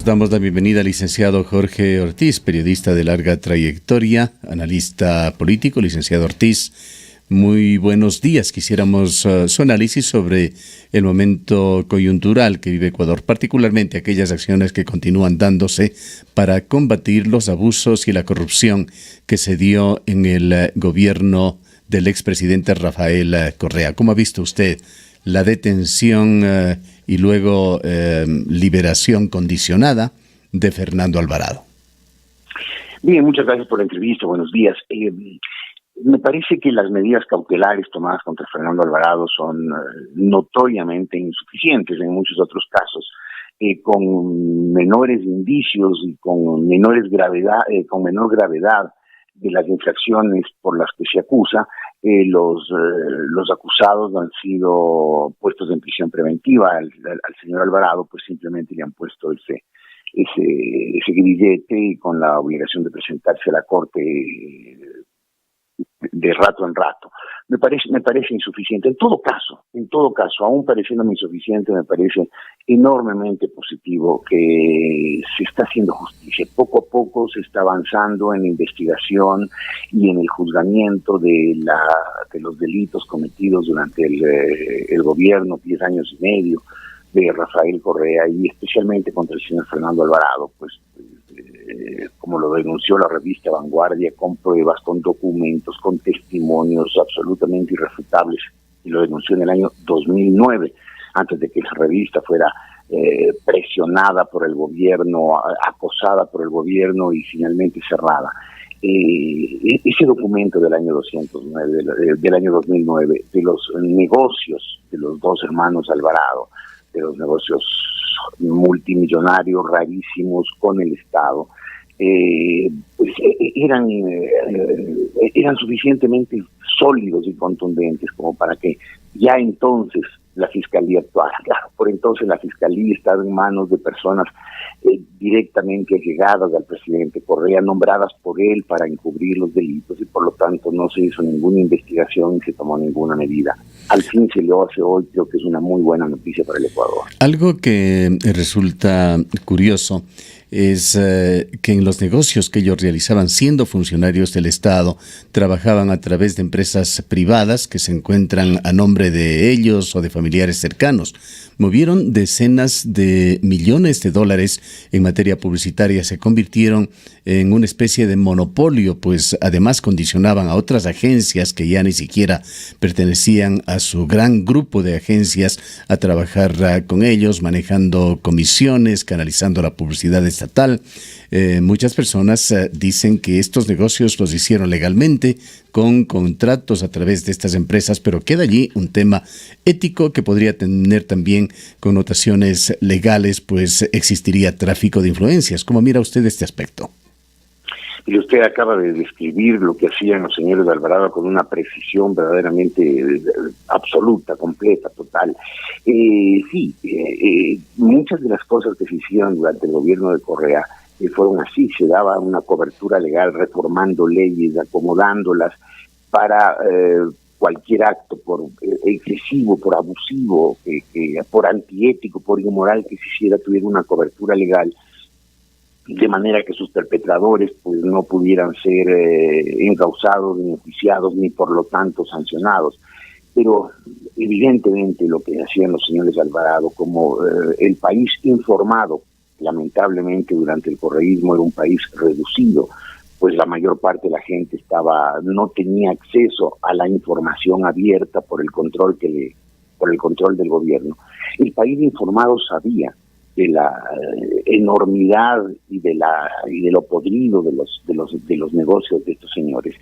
Damos la bienvenida al licenciado Jorge Ortiz, periodista de larga trayectoria, analista político. Licenciado Ortiz, muy buenos días. Quisiéramos su análisis sobre el momento coyuntural que vive Ecuador, particularmente aquellas acciones que continúan dándose para combatir los abusos y la corrupción que se dio en el gobierno del expresidente Rafael Correa. ¿Cómo ha visto usted la detención y luego liberación condicionada de Fernando Alvarado? Bien, muchas gracias por la entrevista. Buenos días. Me parece que las medidas cautelares tomadas contra Fernando Alvarado son notoriamente insuficientes en muchos otros casos, con menores indicios y con menor gravedad de las infracciones por las que se acusa. Los acusados no han sido puestos en prisión preventiva. Al señor Alvarado pues simplemente le han puesto ese grillete y con la obligación de presentarse a la corte de rato en rato. Me parece insuficiente. En todo caso, aún pareciéndome insuficiente, me parece enormemente positivo que se está haciendo justicia. Poco a poco se está avanzando en la investigación y en el juzgamiento de los delitos cometidos durante el gobierno, 10 años y medio, de Rafael Correa, y especialmente contra el señor Fernando Alvarado, pues como lo denunció la revista Vanguardia, con pruebas, con documentos, con testimonios absolutamente irrefutables, y lo denunció en el año 2009, antes de que la revista fuera presionada por el gobierno, acosada por el gobierno y finalmente cerrada. Ese documento del año 2009, de los negocios de los dos hermanos Alvarado, de los negocios multimillonarios rarísimos con el Estado, pues eran suficientemente sólidos y contundentes como para que ya entonces la Fiscalía actuara. Claro, por entonces la Fiscalía estaba en manos de personas directamente allegadas al presidente Correa, nombradas por él para encubrir los delitos, y por lo tanto no se hizo ninguna investigación y se tomó ninguna medida. Al fin se lo hace hoy. Creo que es una muy buena noticia para el Ecuador. Algo que resulta curioso es que en los negocios que ellos realizaban siendo funcionarios del Estado, trabajaban a través de empresas privadas que se encuentran a nombre de ellos o de familiares cercanos. Movieron decenas de millones de dólares en materia publicitaria, se convirtieron en una especie de monopolio, pues además condicionaban a otras agencias que ya ni siquiera pertenecían a su gran grupo de agencias a trabajar con ellos, manejando comisiones, canalizando la publicidad estatal. Muchas personas dicen que estos negocios los hicieron legalmente, con contratos a través de estas empresas, pero queda allí un tema ético que podría tener también connotaciones legales, pues existiría tráfico de influencias. ¿Cómo mira usted este aspecto? Y usted acaba de describir lo que hacían los señores de Alvarado con una precisión verdaderamente absoluta, completa, total. Muchas de las cosas que se hicieron durante el gobierno de Correa fueron así. Se daba una cobertura legal reformando leyes, acomodándolas para cualquier acto, por excesivo, por abusivo, por antiético, por inmoral que se hiciera, tuviera una cobertura legal, de manera que sus perpetradores pues no pudieran ser encausados, ni enjuiciados, ni por lo tanto sancionados. Pero evidentemente lo que hacían los señores Alvarado, como el país informado, lamentablemente durante el correísmo era un país reducido, pues la mayor parte de la gente no tenía acceso a la información abierta por el control del gobierno. El país informado sabía de la enormidad y de lo podrido de los negocios de estos señores,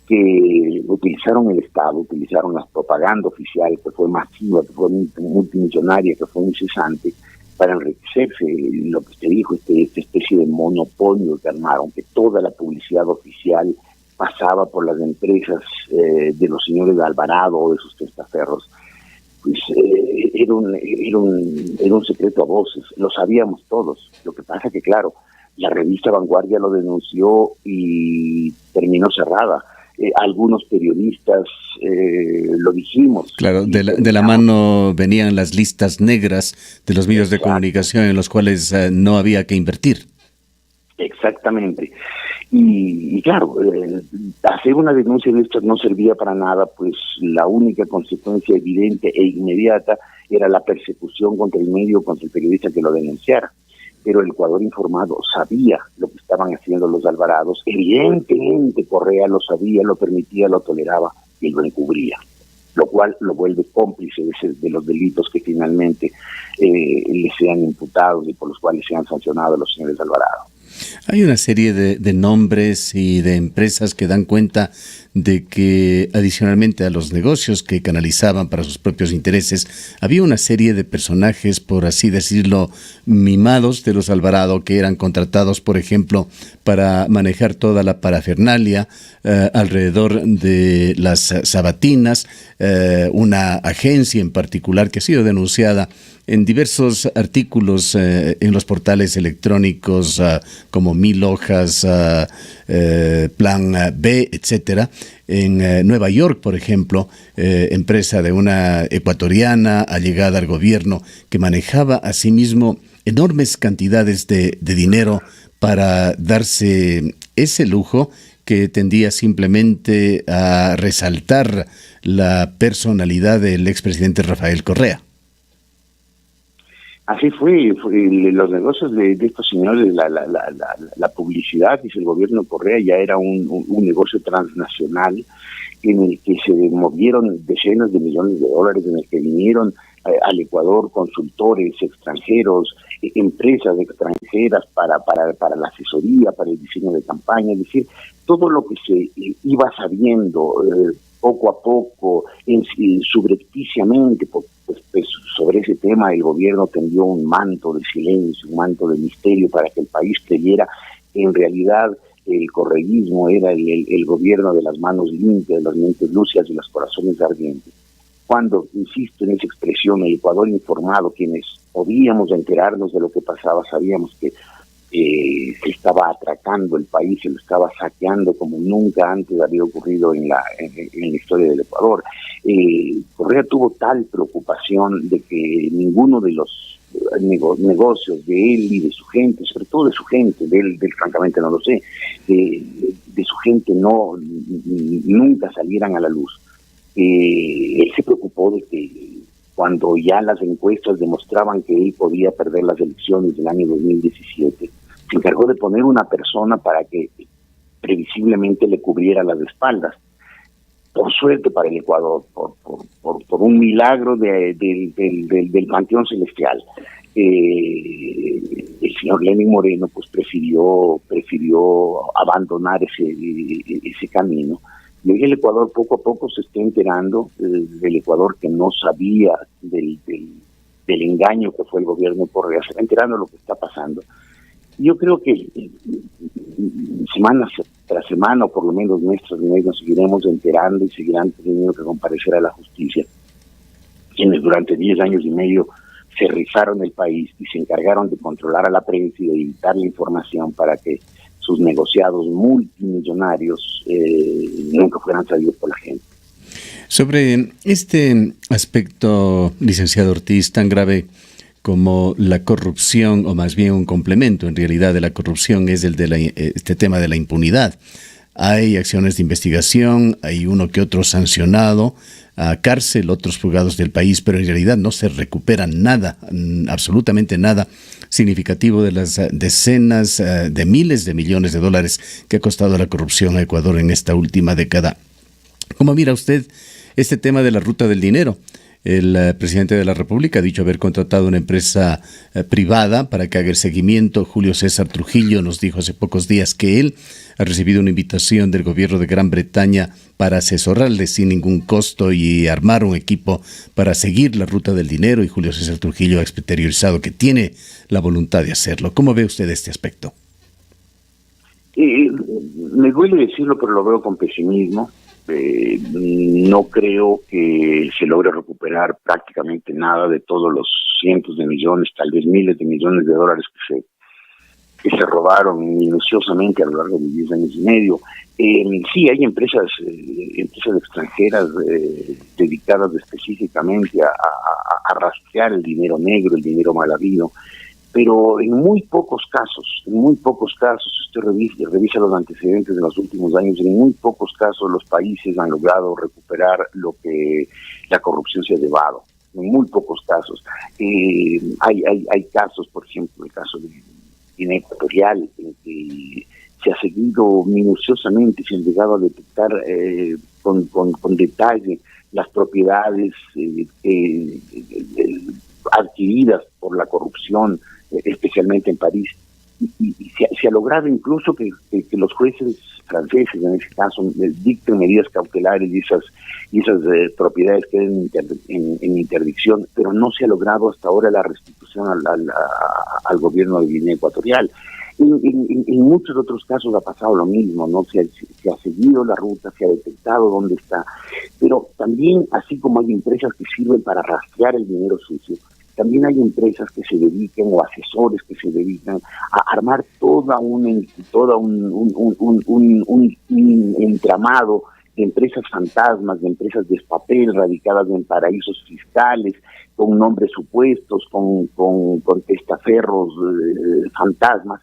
que utilizaron el Estado, utilizaron la propaganda oficial, que fue masiva, que fue multimillonaria, que fue incesante, para enriquecerse. Lo que usted dijo, esta especie de monopolio que armaron, que toda la publicidad oficial pasaba por las empresas de los señores de Alvarado o de sus testaferros, pues era un secreto a voces, lo sabíamos todos. Lo que pasa que, claro, la revista Vanguardia lo denunció y terminó cerrada. algunos periodistas lo dijimos. Claro, de la mano venían las listas negras de los medios de comunicación en los cuales no había que invertir. Exactamente. Y claro, hacer una denuncia de estas no servía para nada, pues la única consecuencia evidente e inmediata era la persecución contra el medio, contra el periodista que lo denunciara. Pero el Ecuador informado sabía lo que estaban haciendo los Alvarados. Evidentemente Correa lo sabía, lo permitía, lo toleraba y lo encubría, lo cual lo vuelve cómplice de los delitos que finalmente le sean imputados y por los cuales sean sancionados los señores Alvarado. Hay una serie de nombres y de empresas que dan cuenta de que, adicionalmente a los negocios que canalizaban para sus propios intereses, había una serie de personajes, por así decirlo, mimados de los Alvarado, que eran contratados, por ejemplo, para manejar toda la parafernalia alrededor de las sabatinas, una agencia en particular que ha sido denunciada en diversos artículos en los portales electrónicos como Mil Hojas, Plan B, etcétera. En Nueva York, por ejemplo, empresa de una ecuatoriana allegada al gobierno que manejaba asimismo enormes cantidades de dinero para darse ese lujo que tendía simplemente a resaltar la personalidad del expresidente Rafael Correa. Así fue los negocios de estos señores, la publicidad, dice el gobierno de Correa, ya era un negocio transnacional en el que se movieron decenas de millones de dólares, en el que vinieron al Ecuador consultores extranjeros, empresas extranjeras para la asesoría, para el diseño de campaña, es decir, todo lo que se iba sabiendo poco a poco, subrepticiamente, pues, sobre ese tema el gobierno tendió un manto de silencio, un manto de misterio para que el país creyera que en realidad el correísmo era el gobierno de las manos limpias, de las mentes lúcidas y los corazones ardientes. Cuando, insisto en esa expresión, el Ecuador informado, quienes podíamos enterarnos de lo que pasaba, sabíamos que se estaba atracando el país, se lo estaba saqueando como nunca antes había ocurrido en la historia del Ecuador. Correa tuvo tal preocupación de que ninguno de los negocios de él y de su gente, sobre todo de su gente, de él francamente no lo sé, de su gente nunca salieran a la luz. Él se preocupó de que cuando ya las encuestas demostraban que él podía perder las elecciones del año 2017, se encargó de poner una persona para que previsiblemente le cubriera las espaldas. Por suerte para el Ecuador, por un milagro del panteón celestial, el señor Lenín Moreno pues prefirió abandonar ese camino. Y hoy el Ecuador poco a poco se está enterando del Ecuador que no sabía del engaño que fue el gobierno de Correa, se está enterando de lo que está pasando. Yo creo que semana tras semana, o por lo menos nuestros medios, nos seguiremos enterando y seguirán teniendo que comparecer a la justicia, quienes durante 10 años y medio se rifaron el país y se encargaron de controlar a la prensa y de evitar la información para que sus negociados multimillonarios nunca fueran sabidos por la gente. Sobre este aspecto, licenciado Ortiz, tan grave como la corrupción, o más bien un complemento en realidad de la corrupción, es el de este tema de la impunidad. Hay acciones de investigación, hay uno que otro sancionado a cárcel, otros fugados del país, pero en realidad no se recupera nada, absolutamente nada significativo de las decenas de miles de millones de dólares que ha costado la corrupción a Ecuador en esta última década. ¿Cómo mira usted este tema de la ruta del dinero? El presidente de la República ha dicho haber contratado una empresa privada para que haga el seguimiento. Julio César Trujillo nos dijo hace pocos días que él ha recibido una invitación del gobierno de Gran Bretaña para asesorarle sin ningún costo y armar un equipo para seguir la ruta del dinero, y Julio César Trujillo ha exteriorizado que tiene la voluntad de hacerlo. ¿Cómo ve usted este aspecto? Me duele decirlo, pero lo veo con pesimismo. No creo que se logre recuperar prácticamente nada de todos los cientos de millones, tal vez miles de millones de dólares que se robaron minuciosamente a lo largo de 10 años y medio. Sí, hay empresas extranjeras dedicadas específicamente a rastrear el dinero negro, el dinero mal habido, pero en muy pocos casos, si usted revisa los antecedentes de los últimos años, en muy pocos casos los países han logrado recuperar lo que la corrupción se ha llevado. En muy pocos casos. Hay casos, por ejemplo, el caso de Guinea Ecuatorial, en que se ha seguido minuciosamente, se han llegado a detectar con detalle las propiedades adquiridas por la corrupción, especialmente en París, y se ha logrado incluso que los jueces franceses, en ese caso, dicten medidas cautelares y esas propiedades queden en interdicción, pero no se ha logrado hasta ahora la restitución al gobierno de Guinea Ecuatorial. En muchos otros casos ha pasado lo mismo, ¿no? Se ha seguido la ruta, se ha detectado dónde está, pero también, así como hay empresas que sirven para rastrear el dinero sucio, también hay empresas que se dedican, o asesores que se dedican a armar toda un entramado de empresas fantasmas, de empresas de papel radicadas en paraísos fiscales, con nombres supuestos, con testaferros fantasmas,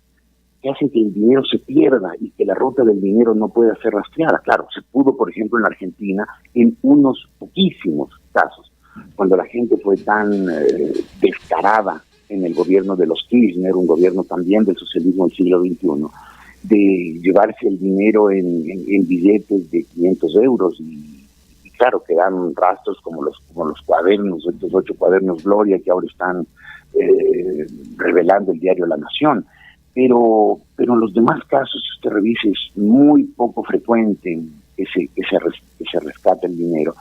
que hacen que el dinero se pierda y que la ruta del dinero no pueda ser rastreada. Claro, se pudo, por ejemplo, en la Argentina, en unos poquísimos casos, cuando la gente fue tan descarada en el gobierno de los Kirchner, un gobierno también del socialismo del siglo XXI, de llevarse el dinero en billetes de 500 euros y claro, que dan rastros como los cuadernos, estos 8 cuadernos Gloria que ahora están revelando el diario La Nación. Pero en los demás casos, si usted revisa, es muy poco frecuente que se rescate el dinero.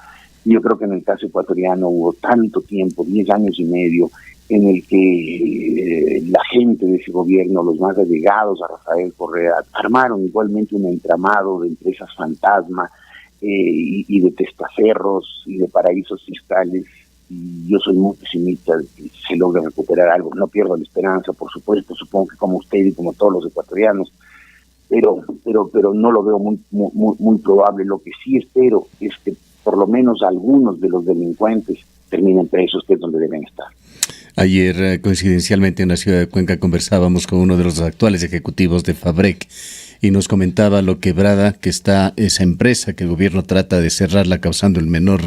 Y yo creo que en el caso ecuatoriano hubo tanto tiempo, 10 años y medio, en el que la gente de ese gobierno, los más allegados a Rafael Correa, armaron igualmente un entramado de empresas fantasma y de testaferros y de paraísos fiscales. Y yo soy muy pesimista de que se logre recuperar algo. No pierdo la esperanza, por supuesto, supongo que como usted y como todos los ecuatorianos, pero no lo veo muy probable. Lo que sí espero es que por lo menos algunos de los delincuentes terminen presos, que es donde deben estar. Ayer, coincidencialmente, en la ciudad de Cuenca conversábamos con uno de los actuales ejecutivos de Fabrec y nos comentaba lo quebrada que está esa empresa, que el gobierno trata de cerrarla causando el menor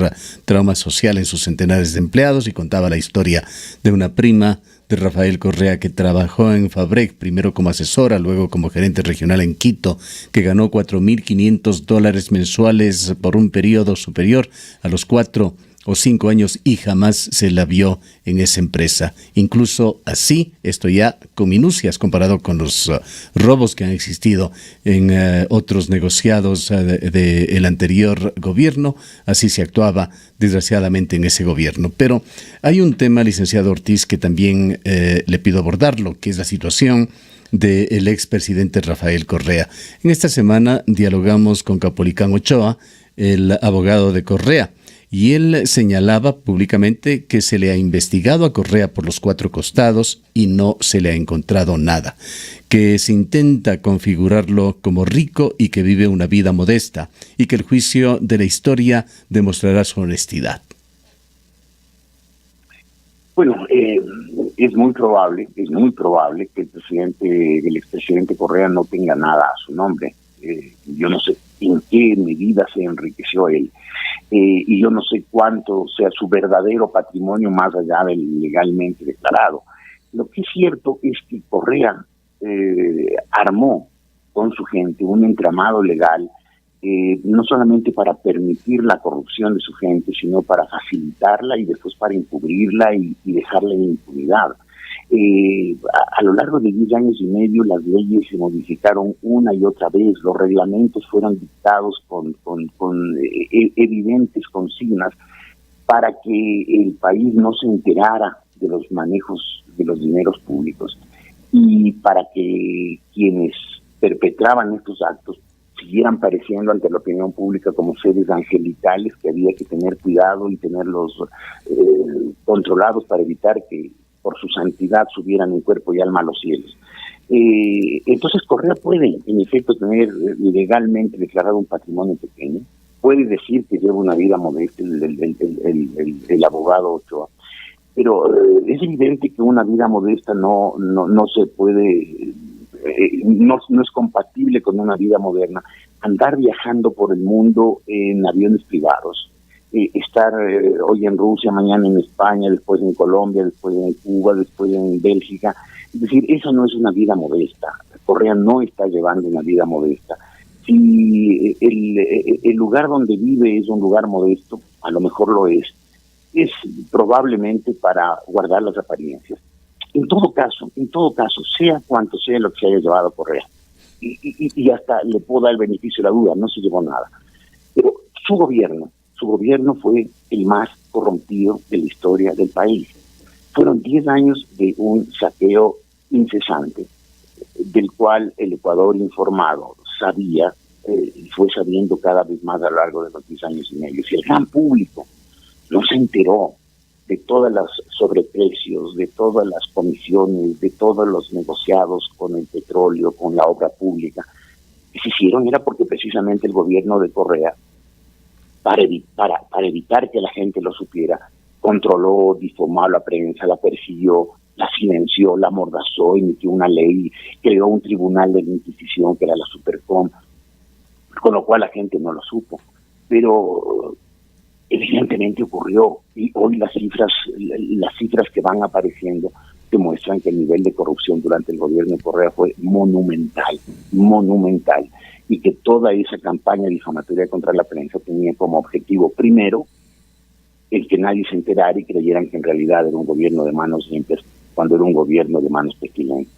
trauma social en sus centenares de empleados, y contaba la historia de una prima de Rafael Correa que trabajó en Fabrec, primero como asesora, luego como gerente regional en Quito, que ganó $4,500 mensuales por un periodo superior a los 4 o 5 años y jamás se la vio en esa empresa. Incluso así, esto ya con minucias comparado con los robos que han existido en otros negociados del anterior gobierno, así se actuaba desgraciadamente en ese gobierno. Pero hay un tema, licenciado Ortiz, que también le pido abordarlo, que es la situación del expresidente Rafael Correa. En esta semana dialogamos con Capolicán Ochoa, el abogado de Correa, y él señalaba públicamente que se le ha investigado a Correa por los 4 costados y no se le ha encontrado nada, que se intenta configurarlo como rico y que vive una vida modesta, y que el juicio de la historia demostrará su honestidad. Bueno, es muy probable que el expresidente Correa no tenga nada a su nombre. Yo no sé en qué medida se enriqueció él. Y yo no sé cuánto sea su verdadero patrimonio más allá del legalmente declarado. Lo que es cierto es que Correa armó con su gente un entramado legal, no solamente para permitir la corrupción de su gente, sino para facilitarla y después para encubrirla y dejarla en impunidad. A lo largo de 10 años y medio las leyes se modificaron una y otra vez, los reglamentos fueron dictados con evidentes consignas para que el país no se enterara de los manejos de los dineros públicos y para que quienes perpetraban estos actos siguieran pareciendo ante la opinión pública como seres angelicales que había que tener cuidado y tenerlos controlados para evitar que por su santidad subieran en cuerpo y alma a los cielos. Entonces Correa puede, en efecto, tener legalmente declarado un patrimonio pequeño, puede decir que lleva una vida modesta el abogado Ochoa, pero es evidente que una vida modesta no se puede, no es compatible con una vida moderna. Andar viajando por el mundo en aviones privados, estar hoy en Rusia, mañana en España, después en Colombia, después en Cuba, después en Bélgica. Es decir, eso no es una vida modesta. Correa no está llevando una vida modesta. Si el lugar donde vive es un lugar modesto, a lo mejor lo es probablemente para guardar las apariencias. En todo caso, sea cuanto sea lo que se haya llevado Correa, y hasta le puedo dar el beneficio de la duda, no se llevó nada. Pero su gobierno fue el más corrompido de la historia del país. Fueron 10 años de un saqueo incesante, del cual el Ecuador informado sabía, y fue sabiendo cada vez más a lo largo de los 10 años y medio. Si el gran público no se enteró de todos los sobreprecios, de todas las comisiones, de todos los negociados con el petróleo, con la obra pública, que se hicieron era porque precisamente el gobierno de Correa, para evitar que la gente lo supiera, controló, difamó a la prensa, la persiguió, la silenció, la amordazó, emitió una ley, creó un tribunal de la Inquisición que era la Supercom, con lo cual la gente no lo supo. Pero evidentemente ocurrió, y hoy las cifras que van apareciendo demuestran que el nivel de corrupción durante el gobierno de Correa fue monumental, y que toda esa campaña difamatoria contra la prensa tenía como objetivo, primero, el que nadie se enterara y creyeran que en realidad era un gobierno de manos limpias, cuando era un gobierno de manos pestilentes.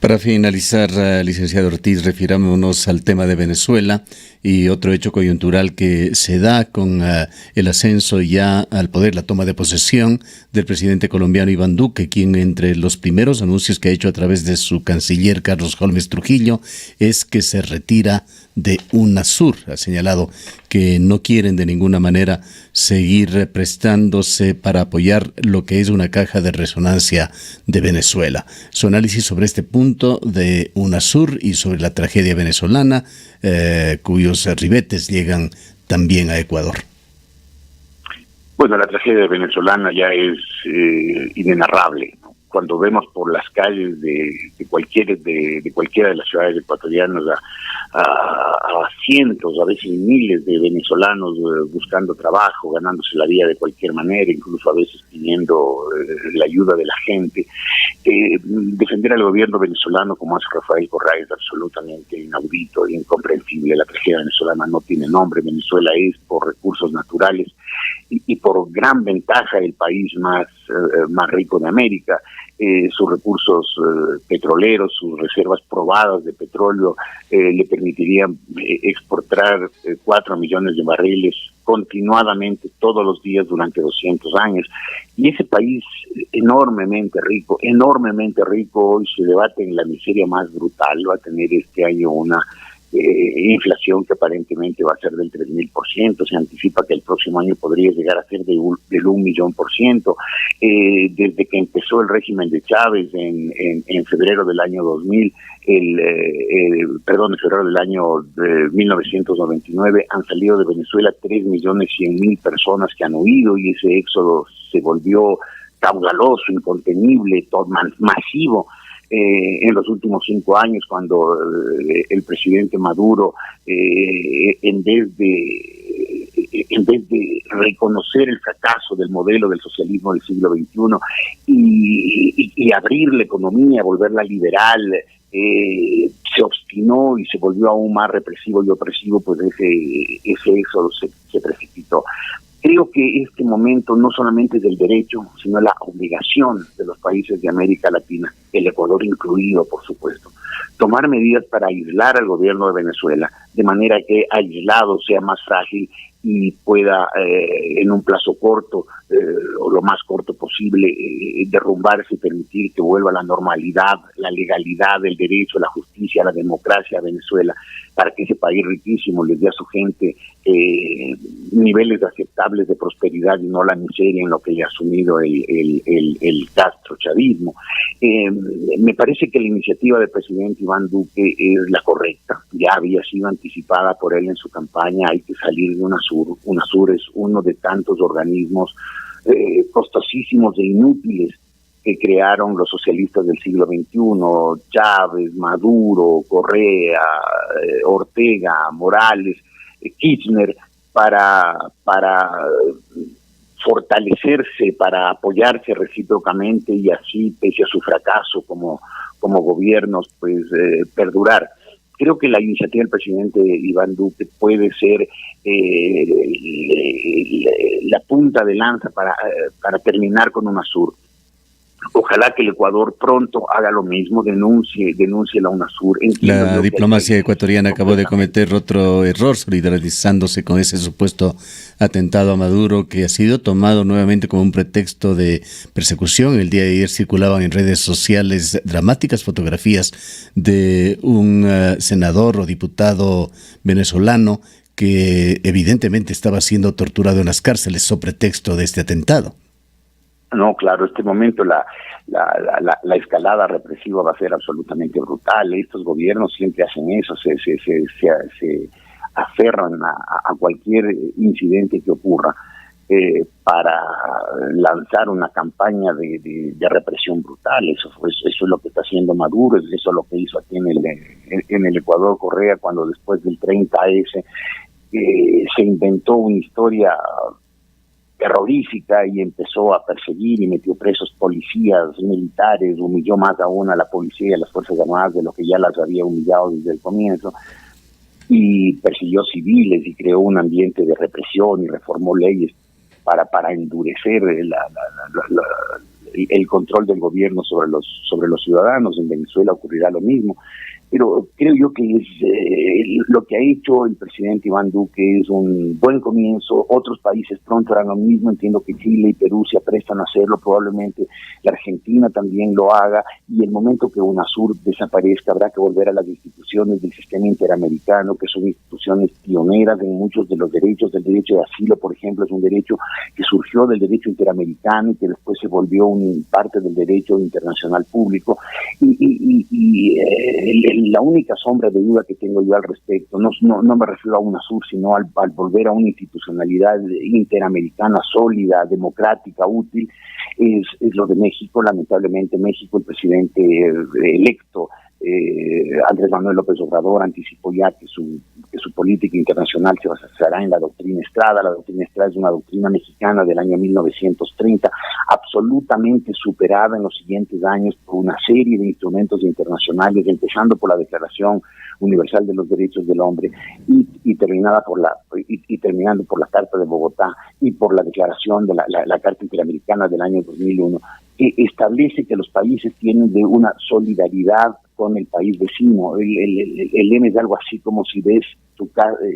Para finalizar, licenciado Ortiz, refirámonos al tema de Venezuela y otro hecho coyuntural que se da con el ascenso ya al poder, la toma de posesión del presidente colombiano Iván Duque, quien entre los primeros anuncios que ha hecho a través de su canciller Carlos Holmes Trujillo es que se retira de UNASUR. Ha señalado que no quieren de ninguna manera seguir prestándose para apoyar lo que es una caja de resonancia de Venezuela. Su análisis sobre este punto de UNASUR y sobre la tragedia venezolana, cuyos ribetes llegan también a Ecuador. Bueno, la tragedia venezolana ya es inenarrable, ¿no? Cuando vemos por las calles de cualquiera de las ciudades ecuatorianas a cientos, a veces miles de venezolanos buscando trabajo, ganándose la vida de cualquier manera, incluso a veces pidiendo la ayuda de la gente. Defender al gobierno venezolano como hace Rafael Correa es absolutamente inaudito e incomprensible. La tragedia venezolana no tiene nombre. Venezuela es, por recursos naturales y por gran ventaja, el país más rico de América. Sus recursos petroleros, sus reservas probadas de petróleo le permitirían exportar 4 millones de barriles continuadamente todos los días durante 200 años. Y ese país enormemente rico, hoy se debate en la miseria más brutal. Va a tener este año una inflación que aparentemente va a ser del 3.000%, se anticipa que el próximo año podría llegar a ser del 1.000.000%. Desde que empezó el régimen de Chávez en febrero del año 2000, en febrero del año 1999, han salido de Venezuela 3.100.000 personas que han huido, y ese éxodo se volvió caudaloso, incontenible, masivo. En los últimos 5 años, cuando el presidente Maduro, en vez de reconocer el fracaso del modelo del socialismo del siglo XXI y abrir la economía, volverla liberal, se obstinó y se volvió aún más represivo y opresivo, pues ese éxodo se precipitó. Creo que este momento no solamente es del derecho, sino la obligación de los países de América Latina, el Ecuador incluido, por supuesto, tomar medidas para aislar al gobierno de Venezuela, de manera que aislado sea más frágil y pueda en un plazo corto o lo más corto posible derrumbarse y permitir que vuelva la normalidad, la legalidad, el derecho, la justicia, la democracia a Venezuela, para que ese país riquísimo les dé a su gente niveles aceptables de prosperidad y no la miseria en lo que ya ha asumido el castrochavismo. Me parece que la iniciativa del presidente Iván Duque es la correcta, ya había sido anticipada por él en su campaña. Hay que salir de UNASUR. UNASUR es uno de tantos organismos costosísimos e inútiles que crearon los socialistas del siglo XXI, Chávez, Maduro, Correa, Ortega, Morales, Kirchner, para fortalecerse, para apoyarse recíprocamente y así, pese a su fracaso como gobiernos, pues perdurar. Creo que la iniciativa del presidente Iván Duque puede ser la punta de lanza para terminar con UNASUR. Ojalá que el Ecuador pronto haga lo mismo, denuncie la UNASUR. La diplomacia ecuatoriana acabó de cometer otro error, solidarizándose con ese supuesto atentado a Maduro, que ha sido tomado nuevamente como un pretexto de persecución. El día de ayer circulaban en redes sociales dramáticas fotografías de un senador o diputado venezolano que evidentemente estaba siendo torturado en las cárceles sobre pretexto de este atentado. No, claro, este momento la escalada represiva va a ser absolutamente brutal. Estos gobiernos siempre hacen eso, se aferran a cualquier incidente que ocurra para lanzar una campaña de represión brutal. Eso es lo que está haciendo Maduro, eso es lo que hizo aquí en el Ecuador Correa, cuando después del 30S se inventó una historia terrorífica y empezó a perseguir y metió presos policías, militares, humilló más aún a la policía y a las Fuerzas Armadas de lo que ya las había humillado desde el comienzo, y persiguió civiles y creó un ambiente de represión y reformó leyes para endurecer el control del gobierno sobre los ciudadanos. En Venezuela ocurrirá lo mismo. Pero creo yo que es lo que ha hecho el presidente Iván Duque es un buen comienzo. Otros países pronto harán lo mismo. Entiendo que Chile y Perú se aprestan a hacerlo, probablemente la Argentina también lo haga, y el momento que UNASUR desaparezca habrá que volver a las instituciones del sistema interamericano, que son instituciones pioneras en muchos de los derechos. El derecho de asilo, por ejemplo, es un derecho que surgió del derecho interamericano y que después se volvió parte del derecho internacional público, la única sombra de duda que tengo yo al respecto, no me refiero a UNASUR, sino al volver a una institucionalidad interamericana sólida, democrática, útil, es lo de México. Lamentablemente México, el presidente electo, Andrés Manuel López Obrador, anticipó ya que su política internacional se basará en la doctrina Estrada. La doctrina Estrada es una doctrina mexicana del año 1930, absolutamente superada en los siguientes años por una serie de instrumentos internacionales, empezando por la Declaración Universal de los Derechos del Hombre y terminando por la Carta de Bogotá y por la declaración de la Carta Interamericana del año 2001, que establece que los países tienen de una solidaridad con el país vecino. El lema es algo así como: si ves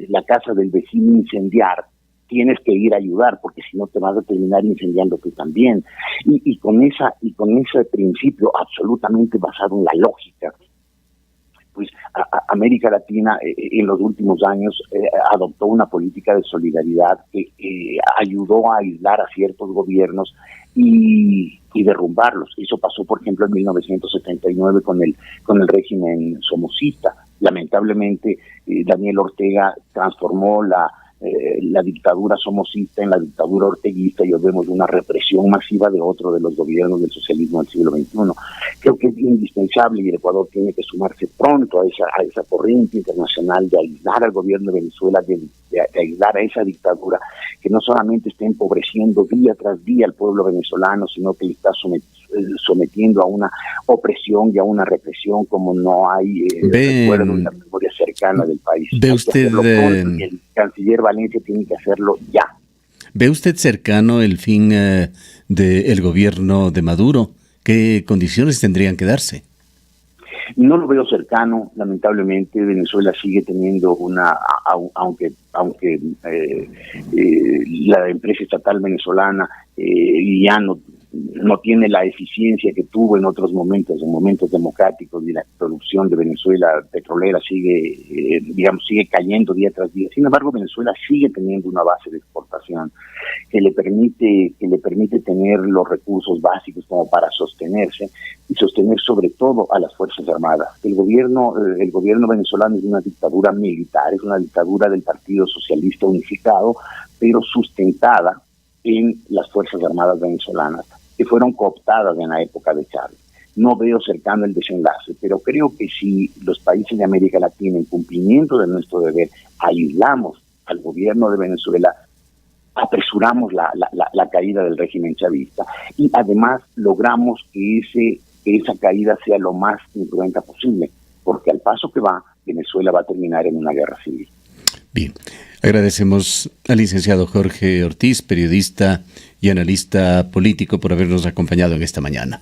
la casa del vecino incendiar, tienes que ir a ayudar, porque si no te vas a terminar incendiando tú también. Y con ese principio absolutamente basado en la lógica, pues América Latina en los últimos años adoptó una política de solidaridad que ayudó a aislar a ciertos gobiernos y derrumbarlos. Eso pasó, por ejemplo, en 1979 con el régimen somocista. Lamentablemente, Daniel Ortega transformó la dictadura somocista en la dictadura orteguista, y hoy vemos una represión masiva de otro de los gobiernos del socialismo del siglo XXI. Creo que es indispensable, y el Ecuador tiene que sumarse pronto a esa corriente internacional de aislar al gobierno de Venezuela, de aislar a esa dictadura que no solamente está empobreciendo día tras día al pueblo venezolano, sino que le está sometiendo a una opresión y a una represión como no hay recuerdo en la memoria cercana del país. ¿Ve usted y el canciller Valencia tiene que hacerlo ya? ¿Ve usted cercano el fin del gobierno de Maduro? ¿Qué condiciones tendrían que darse? No lo veo cercano, lamentablemente. Venezuela sigue teniendo aunque la empresa estatal venezolana ya no tiene la eficiencia que tuvo en otros momentos, en momentos democráticos, y la producción de Venezuela petrolera sigue cayendo día tras día. Sin embargo, Venezuela sigue teniendo una base de exportación que le permite tener los recursos básicos como para sostenerse y sostener sobre todo a las Fuerzas Armadas. El gobierno venezolano es una dictadura militar, es una dictadura del Partido Socialista Unificado, pero sustentada en las Fuerzas Armadas venezolanas, que fueron cooptadas en la época de Chávez. No veo cercano el desenlace, pero creo que si los países de América Latina, en cumplimiento de nuestro deber, aislamos al gobierno de Venezuela, apresuramos la caída del régimen chavista y además logramos que esa caída sea lo más incruenta posible, porque al paso que va, Venezuela va a terminar en una guerra civil. Bien, agradecemos al licenciado Jorge Ortiz, periodista y analista político, por habernos acompañado en esta mañana.